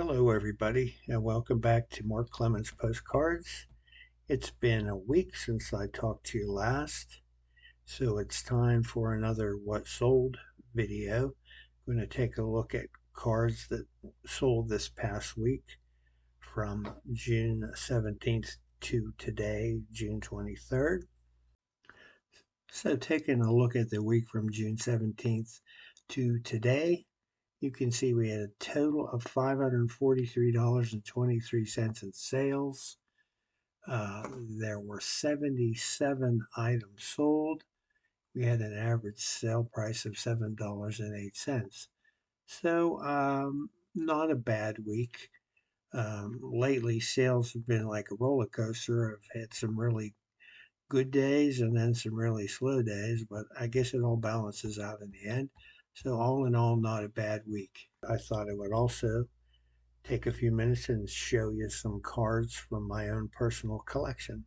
Hello, everybody, and welcome back to Mark Clemens Postcards. It's been a week since I talked to you last, so it's time for another What Sold video. I'm going to take a look at cards that sold this past week from June 17th to today, June 23rd. So, taking a look at the week from June 17th to today, you can see we had a total of $543.23 in sales. There were 77 items sold. We had an average sale price of $7.08. So, not a bad week. Lately, sales have been like a roller coaster. I've had some really good days and then some really slow days, but I guess it all balances out in the end. So, all in all, not a bad week. I thought I would also take a few minutes and show you some cards from my own personal collection.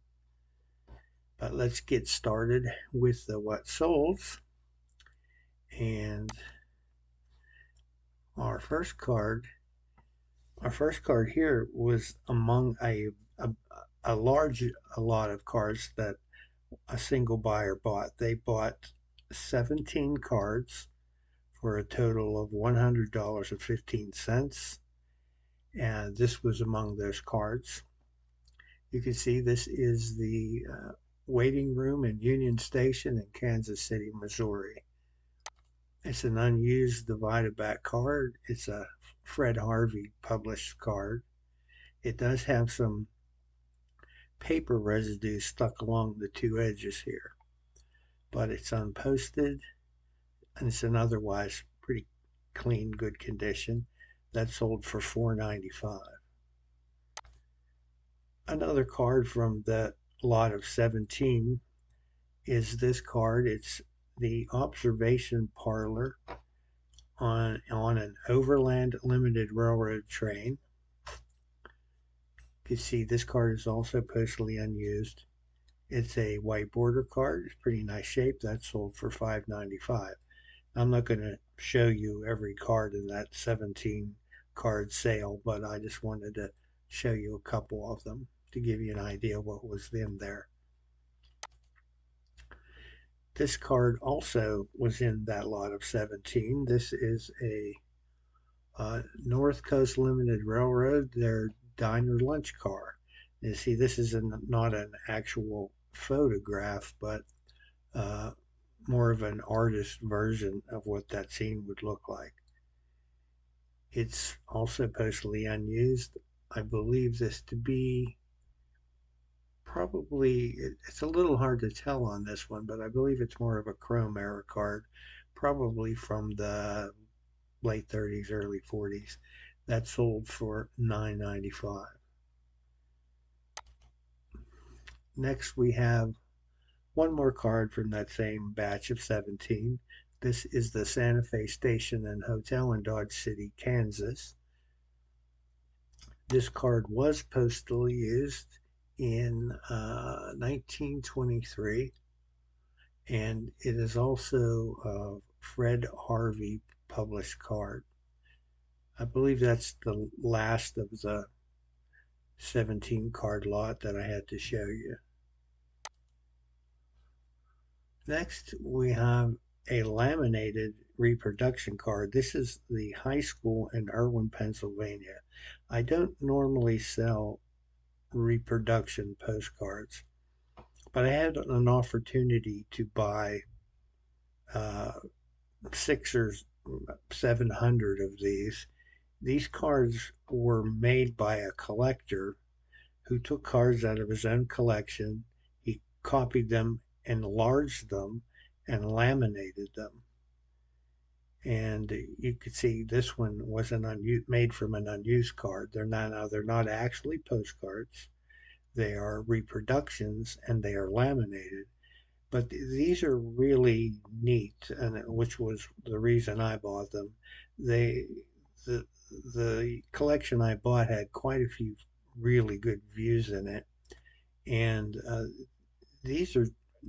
But let's get started with the what solds. And our first card, here was among a large a lot of cards that a single buyer bought. They bought 17 cards for a total of $100.15. And this was among those cards. You can see this is the waiting room in Union Station in Kansas City, Missouri. It's an unused divided back card. It's a Fred Harvey published card. It does have some paper residue stuck along the two edges here, but it's unposted and it's in otherwise pretty clean, good condition. That sold for $4.95. Another card from the lot of 17 is this card. It's the observation parlor on an overland limited railroad train. You can see this card is also partially unused. It's a white border card. It's pretty nice shape. That sold for $5.95. I'm not going to show you every card in that 17 card sale, but I just wanted to show you a couple of them to give you an idea what was in there. This card also was in that lot of 17. This is a North Coast Limited Railroad, their diner lunch car. You see, this is not an actual photograph, but more of an artist version of what that scene would look like. It's also partially unused. I believe this to be probably, it's a little hard to tell on this one, but I believe it's more of a chrome era card, probably from the late 30s, early 40s. That sold for $9.95. Next, we have one more card from that same batch of 17. This is the Santa Fe Station and Hotel in Dodge City, Kansas. This card was postally used in 1923, and it is also a Fred Harvey published card. I believe that's the last of the 17 card lot that I had to show you. Next, we have a laminated reproduction card. This is the high school in Irwin, Pennsylvania. I don't normally sell reproduction postcards, but I had an opportunity to buy uh, 600 or 700 of these. These cards were made by a collector who took cards out of his own collection. He copied them, enlarged them, and laminated them. And you could see this one was made from an unused card. They're not actually postcards. They are reproductions and they are laminated. But these are really neat, and which was the reason I bought them. They the the collection I bought had quite a few really good views in it, and these are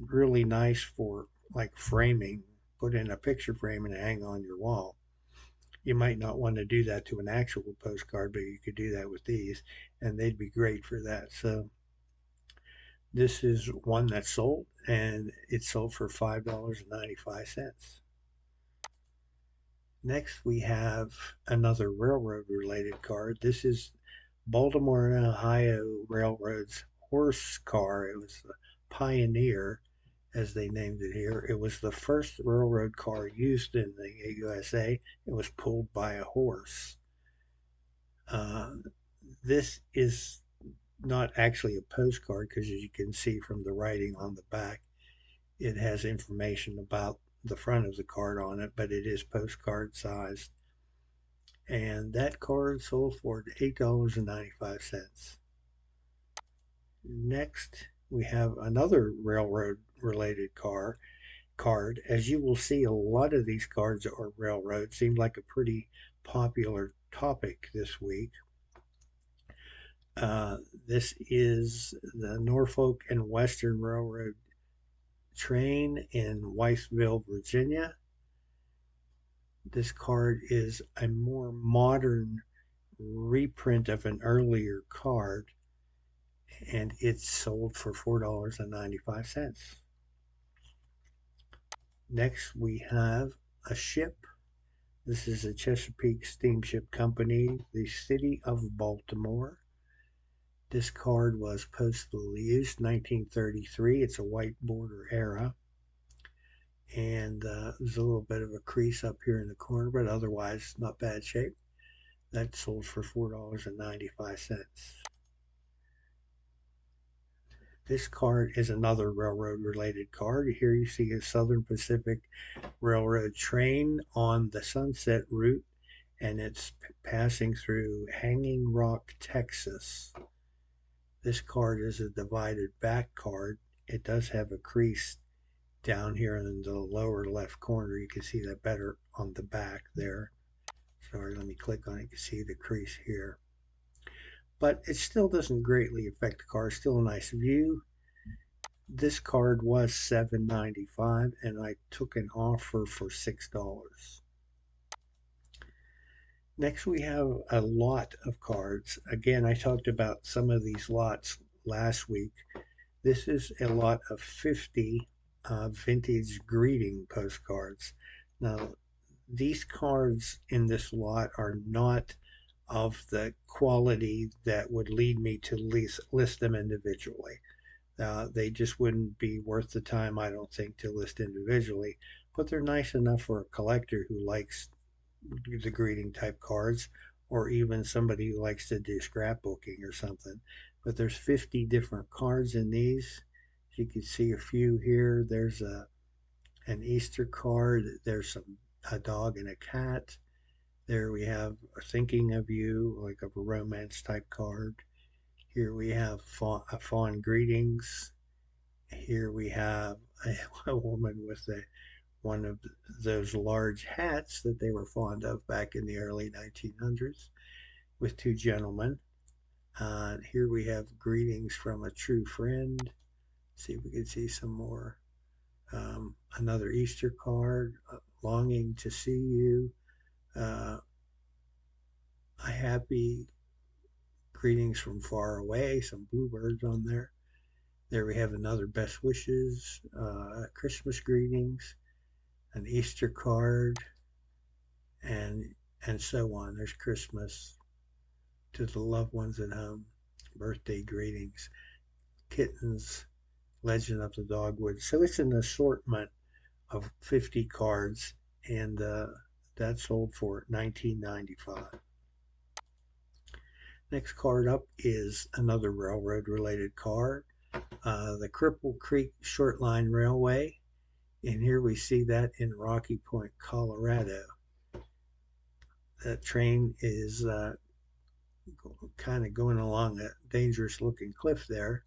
really nice for like framing, put in a picture frame and hang on your wall. You might not want to do that to an actual postcard, but you could do that with these, and they'd be great for that. So this is one that sold, and it sold for $5.95. Next, we have another railroad related card. This is Baltimore and Ohio Railroad's horse car. It was the Pioneer, as they named it here. It was the first railroad car used in the USA. It was pulled by a horse. Uh, this is not actually a postcard because, as you can see from the writing on the back, it has information about the front of the card on it, but it is postcard sized. And that card sold for $8.95. Next, we have another railroad related card. As you will see, a lot of these cards are railroad. Seemed like a pretty popular topic this week. Uh, this is the Norfolk and Western Railroad train in Weissville, Virginia. This card is a more modern reprint of an earlier card, and it's sold for $4.95. Next, we have a ship. This is a Chesapeake Steamship Company, the City of Baltimore. This card was postally used 1933. It's a white border era. And there's a little bit of a crease up here in the corner, but otherwise not bad shape. That sold for $4.95. This card is another railroad related card. Here you see a Southern Pacific Railroad train on the Sunset Route, and it's passing through Hanging Rock, Texas. This card is a divided back card. It does have a crease down here in the lower left corner. You can see that better on the back there. Sorry, let me click on it. You can see the crease here. But it still doesn't greatly affect the car. Still a nice view. This card was $7.95, and I took an offer for $6. Next, we have a lot of cards. Again, I talked about some of these lots last week. This is a lot of 50 vintage greeting postcards. Now, these cards in this lot are not of the quality that would lead me to list them individually. They just wouldn't be worth the time, I don't think, to list individually. But they're nice enough for a collector who likes the greeting type cards, or even somebody who likes to do scrapbooking or something. But there's 50 different cards in these. You can see a few here. There's an Easter card. There's a dog and a cat. There we have Thinking of You, like a romance type card. Here we have fawn greetings. Here we have a woman with one of those large hats that they were fond of back in the early 1900s with two gentlemen. Here we have greetings from a true friend. See if we can see some more. Another Easter card, longing to see you. A happy greetings from far away, some bluebirds on there. There we have another best wishes, Christmas greetings, an Easter card, and so on. There's Christmas to the loved ones at home, birthday greetings, kittens, Legend of the Dogwood. So it's an assortment of 50 cards, and that sold for $19.95. Next card up is another railroad related card, the Cripple Creek Short Line Railway. And here we see that in Rocky Point, Colorado. That train is kind of going along a dangerous looking cliff there.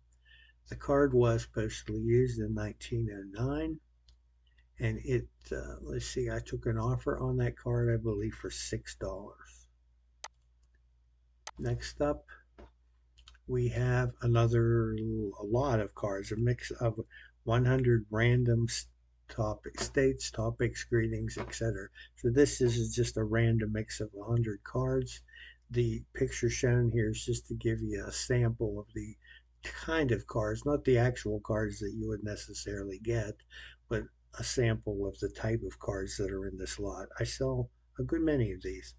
The card was postally used in 1909. And let's see, I took an offer on that card, I believe, for $6. Next up, we have a lot of cards, a mix of 100 random states, topics, greetings, etc. So this is just a random mix of 100 cards. The picture shown here is just to give you a sample of the kind of cards, not the actual cards that you would necessarily get, but a sample of the type of cards that are in this lot. I sell a good many of these.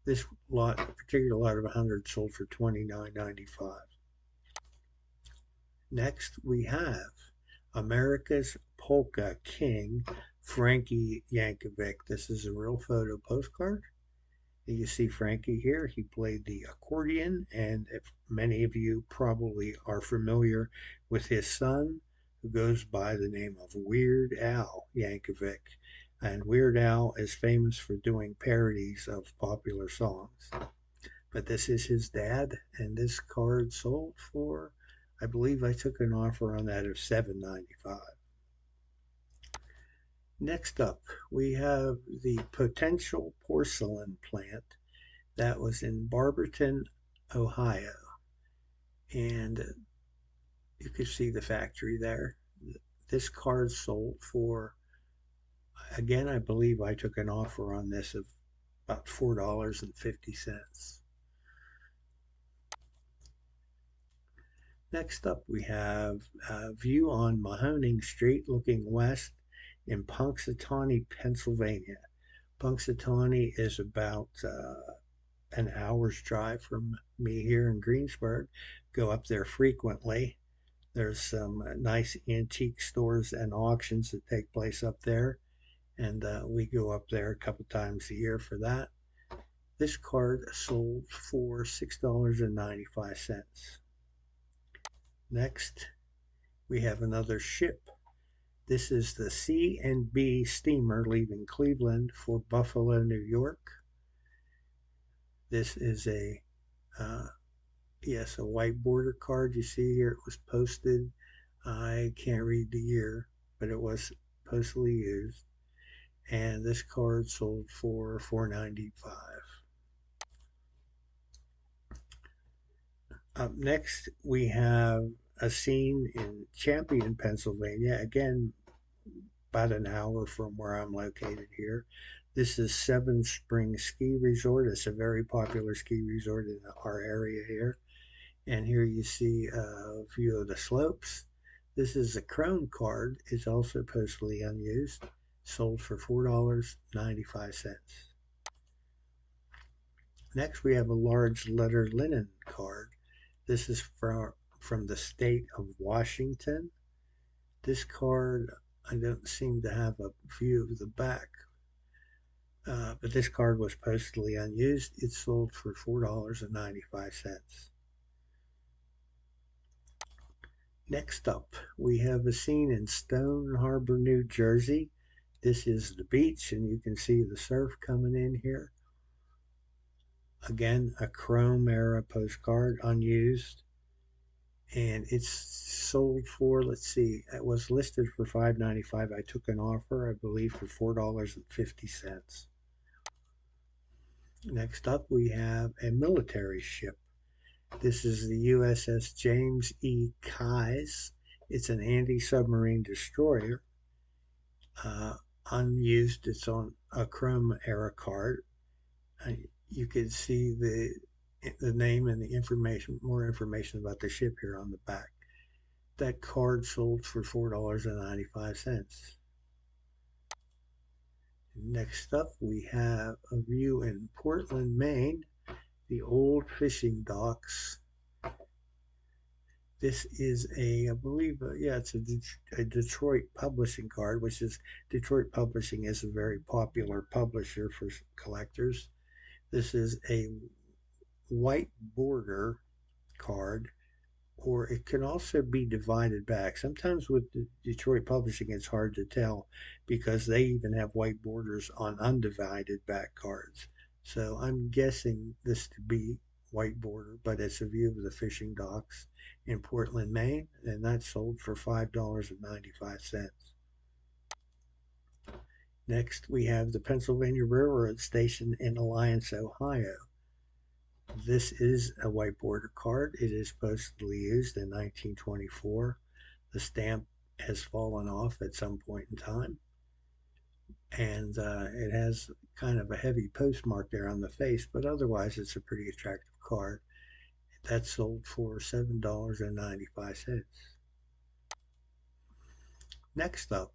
This lot, particular lot of 100, sold for $29.95. Next, we have America's Polka King, Frankie Yankovic. This is a real photo postcard. You see Frankie here. He played the accordion, and if many of you probably are familiar with his son, who goes by the name of Weird Al Yankovic. And Weird Al is famous for doing parodies of popular songs. But this is his dad, and this card sold for, I believe I took an offer on that of $7.95. Next up, we have the Potential Porcelain plant that was in Barberton, Ohio. And you can see the factory there. This card sold for, again, I believe I took an offer on this of about $4.50. Next up, we have a view on Mahoning Street looking west in Punxsutawney, Pennsylvania. Punxsutawney is about an hour's drive from me here in Greensburg. Go up there frequently. There's some nice antique stores and auctions that take place up there, and we go up there a couple times a year for that. This card sold for $6.95. Next, we have another ship. This is the C&B steamer leaving Cleveland for Buffalo, New York. This is a white border card. You see here it was posted. I can't read the year, but it was postally used. And this card sold for $4.95. Up next, we have a scene in Champion, Pennsylvania. Again, about an hour from where I'm located here. This is Seven Springs Ski Resort. It's a very popular ski resort in our area here. And here you see a view of the slopes. This is a Chrome card. It's also postally unused. Sold for $4.95. Next, we have a large letter linen card. This is from the state of Washington. This card, I don't seem to have a view of the back, but this card was postally unused. It sold for $4.95. Next up, we have a scene in Stone Harbor, New Jersey. This is the beach, and you can see the surf coming in here. Again, a Chrome era postcard, unused. And it's sold for, let's see, it was listed for $5.95. I took an offer, I believe, for $4.50. Next up, we have a military ship. This is the USS James E. Keyes. It's an anti-submarine destroyer. Unused, it's on a Chrome era card. You can see the name and the information, more information about the ship here on the back. That card sold for $4.95. Next up, we have a view in Portland, Maine, the old fishing docks. This is I believe, it's a Detroit publishing card, which is, Detroit Publishing is a very popular publisher for collectors. This is a white border card, or it can also be divided back. Sometimes with Detroit Publishing, it's hard to tell because they even have white borders on undivided back cards. So I'm guessing this to be white border, but it's a view of the fishing docks in Portland, Maine, and that sold for $5.95. Next, we have the Pennsylvania Railroad Station in Alliance, Ohio. This is a white border card. It is supposedly used in 1924. The stamp has fallen off at some point in time. and it has kind of a heavy postmark there on the face, but otherwise it's a pretty attractive card. That sold for $7.95. Next up,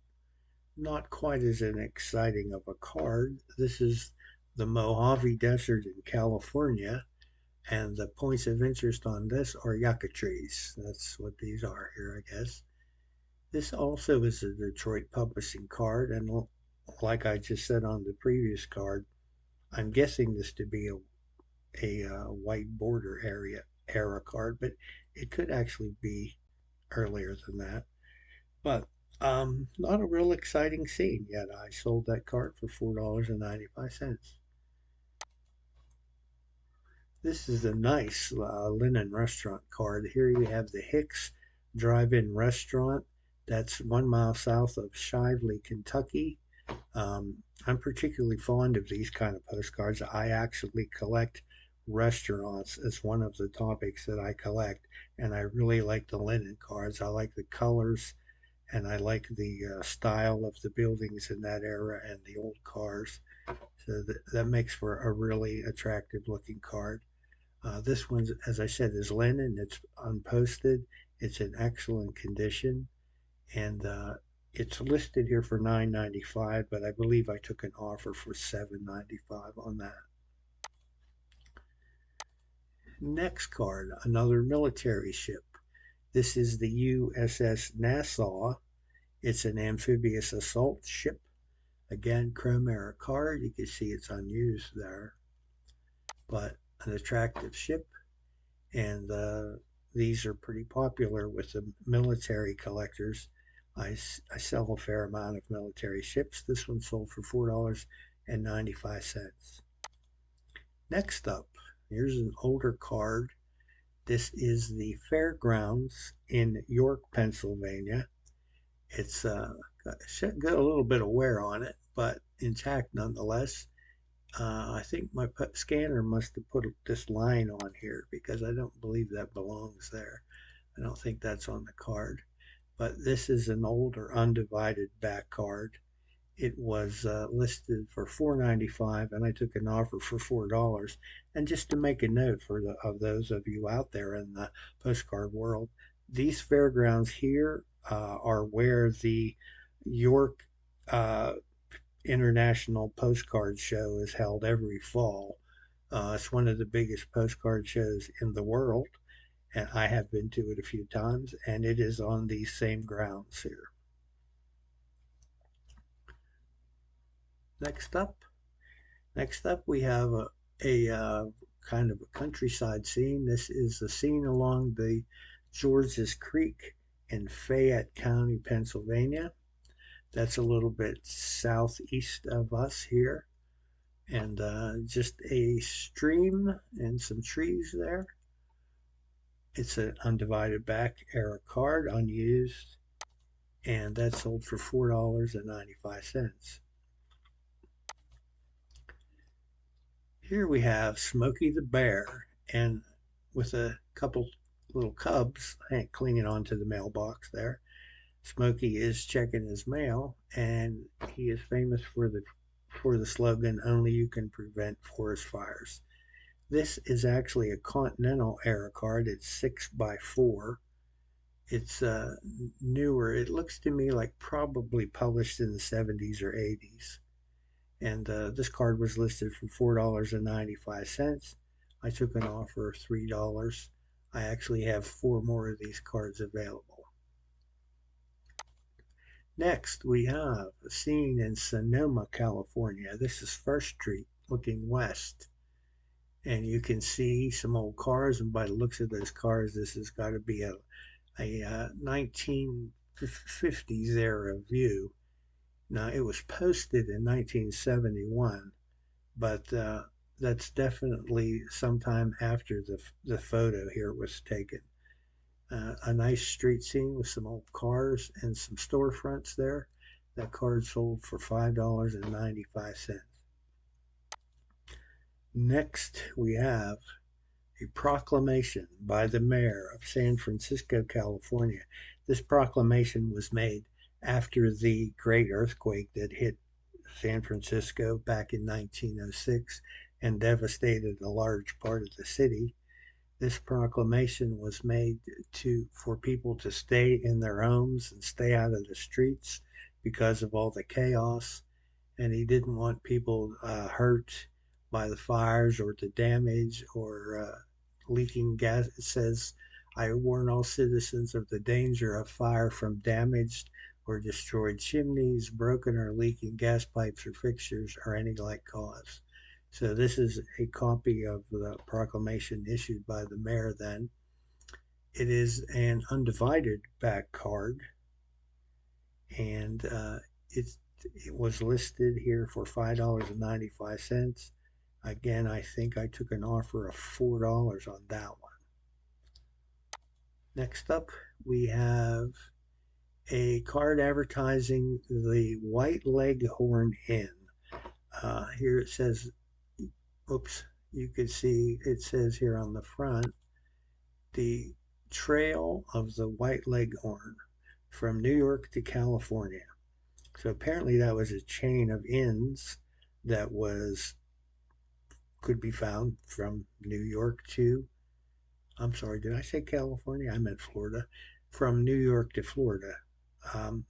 not quite as an exciting of a card. This is the Mojave Desert in California, and the points of interest on this are yucca trees. That's what these are here, I guess. This also is a Detroit publishing card, and like I just said on the previous card, I'm guessing this to be a white border area era card, but it could actually be earlier than that. But not a real exciting scene yet. I sold that card for $4.95. This is a nice linen restaurant card. Here you have the Hicks Drive-In Restaurant. That's 1 mile south of Shively, Kentucky. I'm particularly fond of these kind of postcards. I actually collect restaurants as one of the topics that I collect, and I really like the linen cards. I like the colors, and I like the style of the buildings in that era and the old cars. So that makes for a really attractive looking card. This one, as I said, is linen. It's unposted. It's in excellent condition, and it's listed here for $9.95, but I believe I took an offer for $7.95 on that. Next card, another military ship. This is the USS Nassau. It's an amphibious assault ship. Again, chrome era card. You can see it's unused there, but an attractive ship. And these are pretty popular with the military collectors. I sell a fair amount of military ships. This one sold for $4.95. Next up, here's an older card. This is the Fairgrounds in York, Pennsylvania. It's got a little bit of wear on it, but intact nonetheless. I think my scanner must have put this line on here because I don't believe that belongs there. I don't think that's on the card. But this is an older undivided back card. It was listed for $4.95, and I took an offer for $4. And just to make a note of those of you out there in the postcard world, these fairgrounds here are where the York International Postcard Show is held every fall. It's one of the biggest postcard shows in the world, and I have been to it a few times, and it is on these same grounds here. Next up, we have a kind of a countryside scene. This is the scene along the Georges Creek in Fayette County, Pennsylvania. That's a little bit southeast of us here, and just a stream and some trees there. It's an undivided back era card, unused, and that sold for $4.95. Here we have Smokey the Bear, and with a couple little cubs clinging onto the mailbox there. Smokey is checking his mail, and he is famous for the slogan, "Only you can prevent forest fires." This is actually a Continental era card. It's 6x4. It's newer. It looks to me like probably published in the 70s or 80s. And this card was listed for $4.95. I took an offer of $3. I actually have 4 more of these cards available. Next, we have a scene in Sonoma, California. This is First Street looking west. And you can see some old cars, and by the looks of those cars, this has got to be a 1950s era view. Now, it was posted in 1971, but that's definitely sometime after the photo here was taken. A nice street scene with some old cars and some storefronts there. That card sold for $5.95. Next, we have a proclamation by the mayor of San Francisco, California. This proclamation was made after the great earthquake that hit San Francisco back in 1906 and devastated a large part of the city. This proclamation was made for people to stay in their homes and stay out of the streets because of all the chaos, and he didn't want people hurt by the fires or the damage or leaking gas. It says, I warn all citizens of the danger of fire from damaged or destroyed chimneys, broken or leaking gas pipes or fixtures, or any like cause. So this is a copy of the proclamation issued by the mayor then. It is an undivided back card, and it's it was listed here for $5.95. Again, I think I took an offer of $4 on that one. Next up, we have a card advertising the White Leghorn Inn. Here it says, oops, you can see it says here on the front, the Trail of the White Leghorn from New York to California. So apparently that was a chain of inns that could be found from New York to, I'm sorry, did I say California? I meant Florida. From New York to Florida.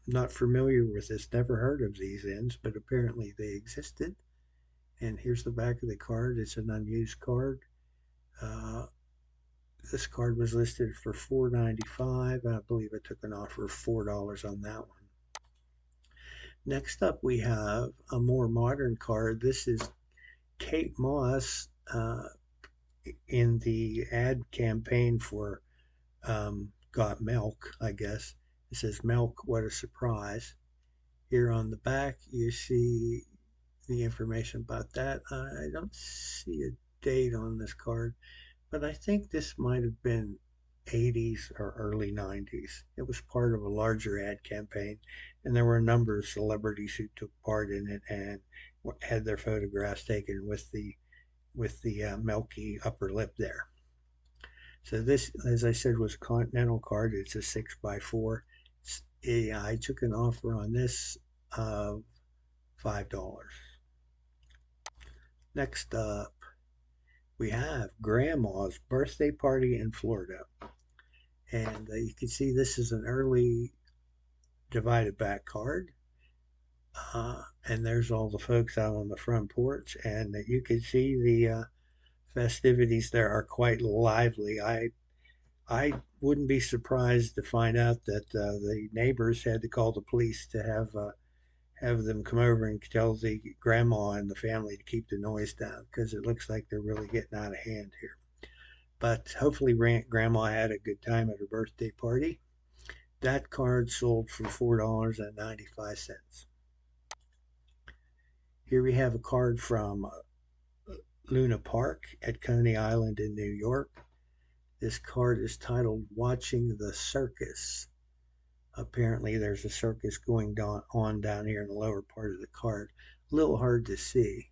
Not familiar with this, never heard of these inns, but apparently they existed. And here's the back of the card. It's an unused card. This card was listed for $4.95. I believe I took an offer of $4 on that one. Next up, we have a more modern card. This is Kate Moss in the ad campaign for Got Milk, I guess. It says, Milk, what a surprise. Here on the back, you see the information about that. I don't see a date on this card, but I think this might have been 80s or early 90s. It was part of a larger ad campaign, and there were a number of celebrities who took part in it and had their photographs taken with the milky upper lip there. So this, as I said, was a Continental card. It's a 6x4. I took an offer on this of $5. Next up, we have Grandma's Birthday Party in Florida. And you can see this is an early divided back card. And there's all the folks out on the front porch. And you can see the festivities there are quite lively. I wouldn't be surprised to find out that the neighbors had to call the police to have them come over and tell the grandma and the family to keep the noise down, because it looks like they're really getting out of hand here. But hopefully grandma had a good time at her birthday party. That card sold for $4.95. Here we have a card from Luna Park at Coney Island in New York. This card is titled Watching the Circus. Apparently there's a circus going on down here in the lower part of the card. A little hard to see,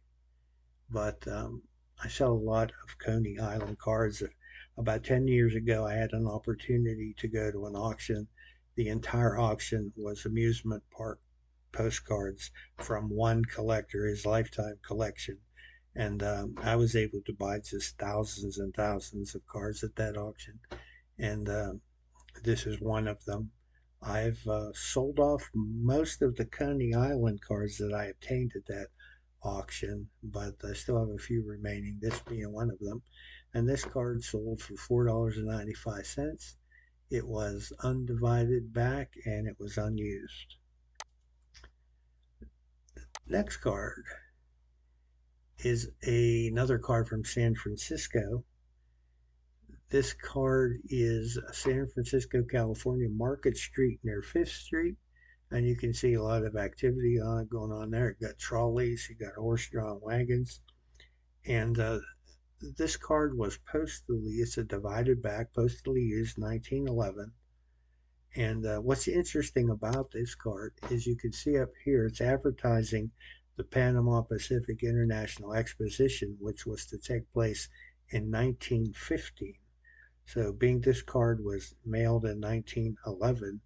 but I sell a lot of Coney Island cards. About 10 years ago, I had an opportunity to go to an auction. The entire auction was amusement park postcards from one collector, his lifetime collection. And I was able to buy just thousands and thousands of cards at that auction. And this is one of them. I've sold off most of the Coney Island cards that I obtained at that auction, but I still have a few remaining, this being one of them. And this card sold for $4.95. It was undivided back and it was unused. Next card is another card from San Francisco. This card is San Francisco, California, Market Street near 5th Street. And you can see a lot of activity going on there. You got trolleys, you got horse-drawn wagons. And this card was postally, it's a divided back, postally used 1911. And what's interesting about this card is you can see up here, it's advertising the Panama Pacific International Exposition, which was to take place in 1915. So being this card was mailed in 1911,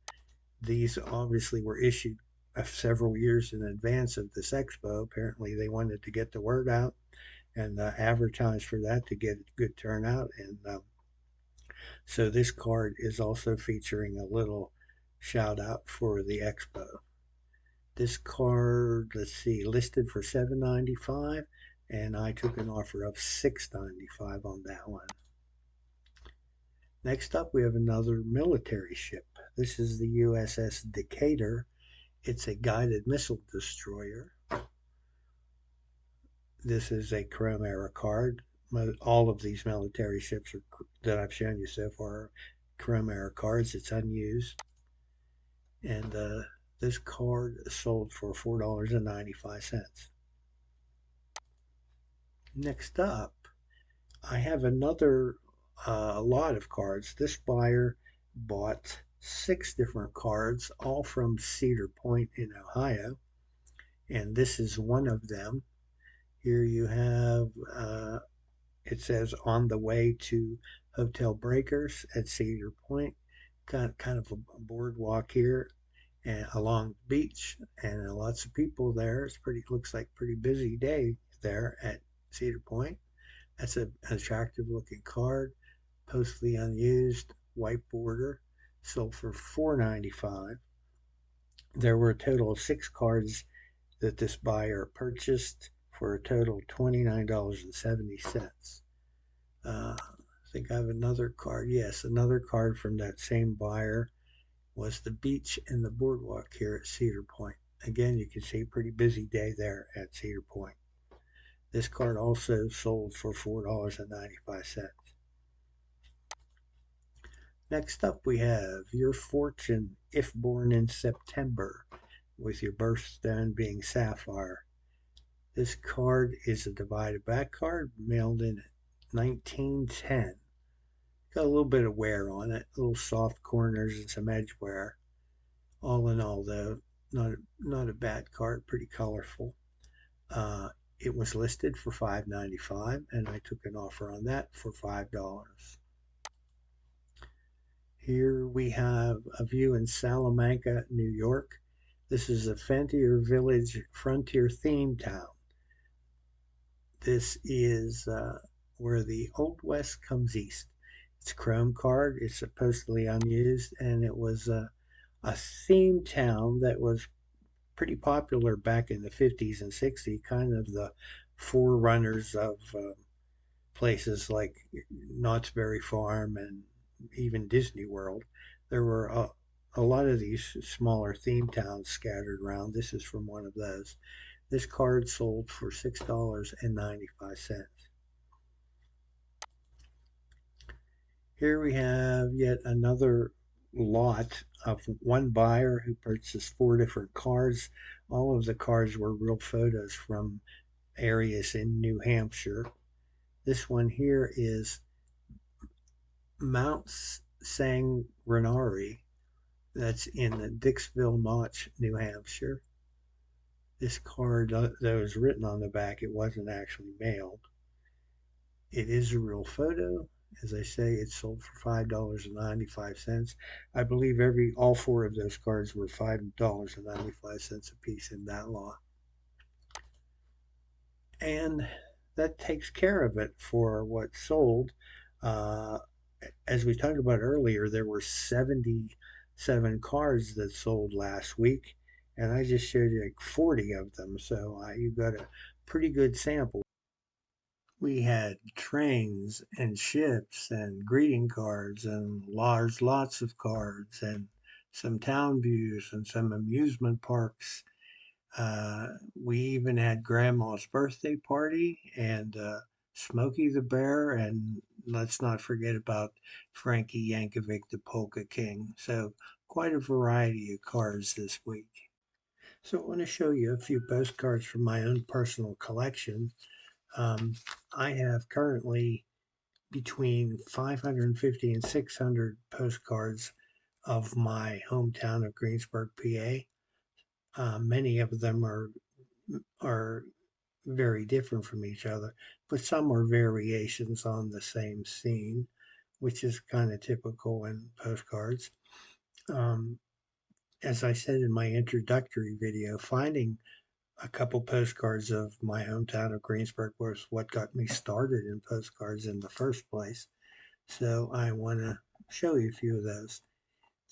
these obviously were issued several years in advance of this expo. Apparently, they wanted to get the word out and advertise for that to get good turnout. And so this card is also featuring a little shout out for the expo. This card, let's see, listed for $7.95, and I took an offer of $6.95 on that one. Next up, we have another military ship. This is the USS Decatur. It's a guided missile destroyer. This is a Chrome era card. All of these military ships that I've shown you so far are Chrome era cards. It's unused. And this card sold for $4.95. Next up, I have another lot of cards. This buyer bought 6 different cards, all from Cedar Point in Ohio, and this is one of them. Here you have, it says on the way to Hotel Breakers at Cedar Point, kind of a boardwalk here and along the beach, and lots of people there. Looks like pretty busy day there at Cedar Point. That's an attractive looking card, mostly unused, white border, sold for $4.95. There were a total of 6 cards that this buyer purchased for a total of $29.70. I think I have another card. Yes, another card from that same buyer was the beach and the boardwalk here at Cedar Point. Again, you can see pretty busy day there at Cedar Point. This card also sold for $4.95. Next up, we have Your Fortune If Born in September, with your birthstone being Sapphire. This card is a divided back card, mailed in 1910. Got a little bit of wear on it, little soft corners and some edge wear. All in all, though, not a bad card, pretty colorful. It was listed for $5.95, and I took an offer on that for $5. Here we have a view in Salamanca, New York. This is a Frontier Village Frontier theme town. This is where the Old West comes east. It's a Chrome card. It's supposedly unused, and it was a theme town that was pretty popular back in the 50s and 60s, kind of the forerunners of places like Knott's Berry Farm and even Disney World. There were a lot of these smaller theme towns scattered around. This is from one of those. This card sold for $6.95. Here we have yet another lot of one buyer who purchased 4 different cards. All of the cards were real photos from areas in New Hampshire. This one here is Mount Sangrenari. That's in Dixville Notch, New Hampshire. This card, though, is written on the back. It wasn't actually mailed. It is a real photo. As I say, it sold for $5.95. I believe all 4 of those cards were $5.95 a piece in that lot. And that takes care of it for what sold. As we talked about earlier, there were 77 cards that sold last week, and I just showed you like 40 of them, so you got a pretty good sample. We had trains and ships and greeting cards and lots of cards and some town views and some amusement parks. We even had Grandma's birthday party and Smokey the Bear, and let's not forget about Frankie Yankovic, the Polka King. So quite a variety of cards this week. So I want to show you a few postcards from my own personal collection. I have currently between 550 and 600 postcards of my hometown of Greensburg, PA. Many of them are very different from each other, but some are variations on the same scene, which is kind of typical in postcards. Um, as I said in my introductory video, finding a couple postcards of my hometown of Greensburg was what got me started in postcards in the first place. So I want to show you a few of those.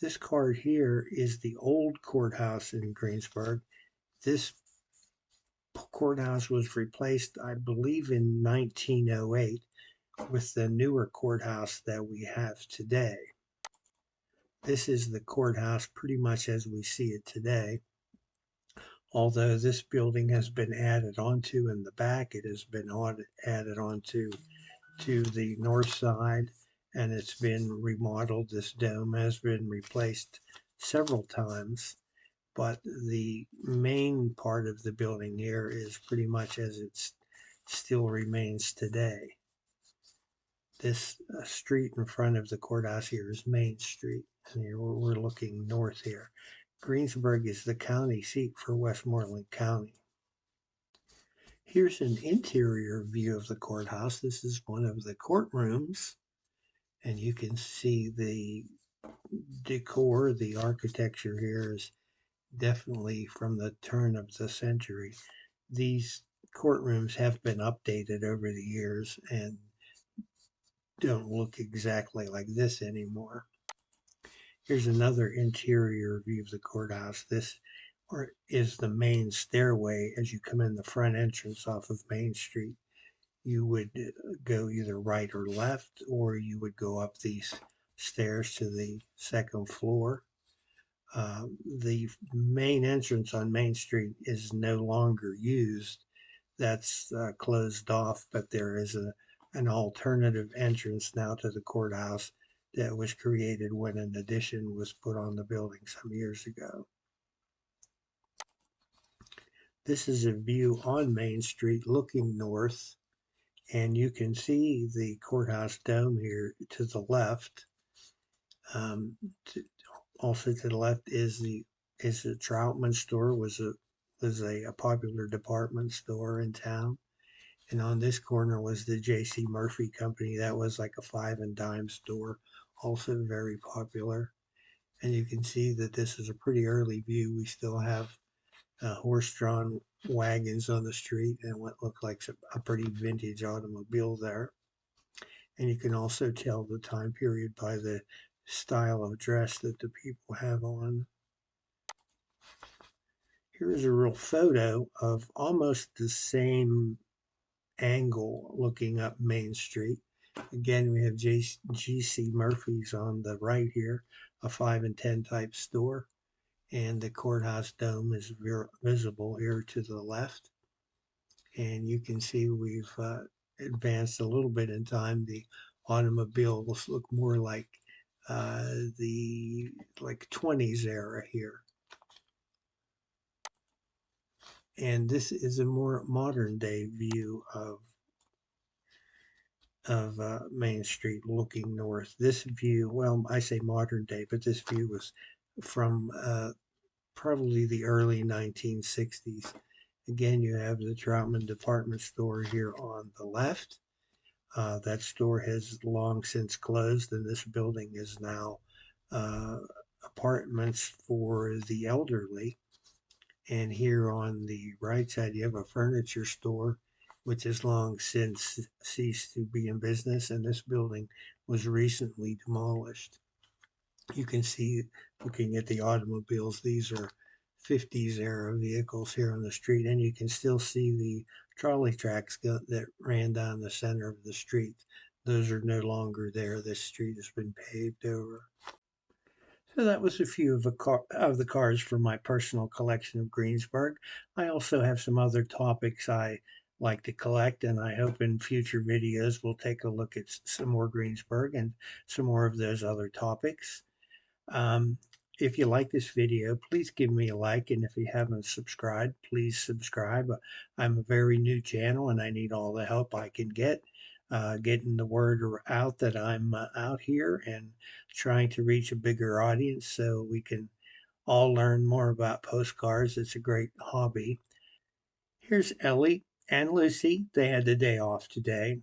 This card here is the old courthouse in Greensburg. This courthouse was replaced, I believe, in 1908 with the newer courthouse that we have today. This is the courthouse pretty much as we see it today. Although this building has been added onto in the back, it has been added onto to the north side, and it's been remodeled. This dome has been replaced several times, but the main part of the building here is pretty much as it still remains today. This street in front of the courthouse here is Main Street, and here we're looking north here. Greensburg is the county seat for Westmoreland County. Here's an interior view of the courthouse. This is one of the courtrooms, and you can see the decor, the architecture here is definitely from the turn of the century. These courtrooms have been updated over the years and don't look exactly like this anymore. Here's another interior view of the courthouse. This is the main stairway as you come in the front entrance off of Main Street. You would go either right or left, or you would go up these stairs to the second floor. The main entrance on Main Street is no longer used. That's closed off, but there is an alternative entrance now to the courthouse that was created when an addition was put on the building some years ago. This is a view on Main Street looking north, and you can see the courthouse dome here to the left. Also to the left is the Troutman store, was a popular department store in town. And on this corner was the J.C. Murphy Company. That was like a five and dime store, also very popular. And you can see that this is a pretty early view. We still have horse-drawn wagons on the street and what looked like a pretty vintage automobile there. And you can also tell the time period by the style of dress that the people have on. Here's a real photo of almost the same angle looking up Main Street. Again, we have J.C. Murphy's on the right here, a 5 and 10 type store, and the courthouse dome is visible here to the left. And you can see we've advanced a little bit in time. The automobiles look more like the 20s era here. And this is a more modern day view of Main Street looking north. This view, well, I say modern day, but this view was from probably the early 1960s. Again, you have the Troutman department store here on the left. That store has long since closed, and this building is now apartments for the elderly. And here on the right side, you have a furniture store, which has long since ceased to be in business, and this building was recently demolished. You can see, looking at the automobiles, these are 50s era vehicles here on the street, and you can still see the trolley tracks that ran down the center of the street. Those are no longer there. This street has been paved over. So that was a few of the cars from my personal collection of Greensburg. I also have some other topics I like to collect, and I hope in future videos we'll take a look at some more Greensburg and some more of those other topics. If you like this video, please give me a like, and if you haven't subscribed, please subscribe. I'm a very new channel, and I need all the help I can get. Getting the word out that I'm out here and trying to reach a bigger audience so we can all learn more about postcards. It's a great hobby. Here's Ellie and Lucy. They had the day off today.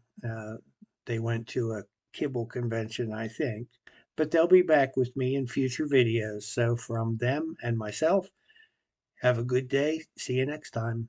They went to a kibble convention, I think. but they'll be back with me in future videos. So from them and myself, have a good day. See you next time.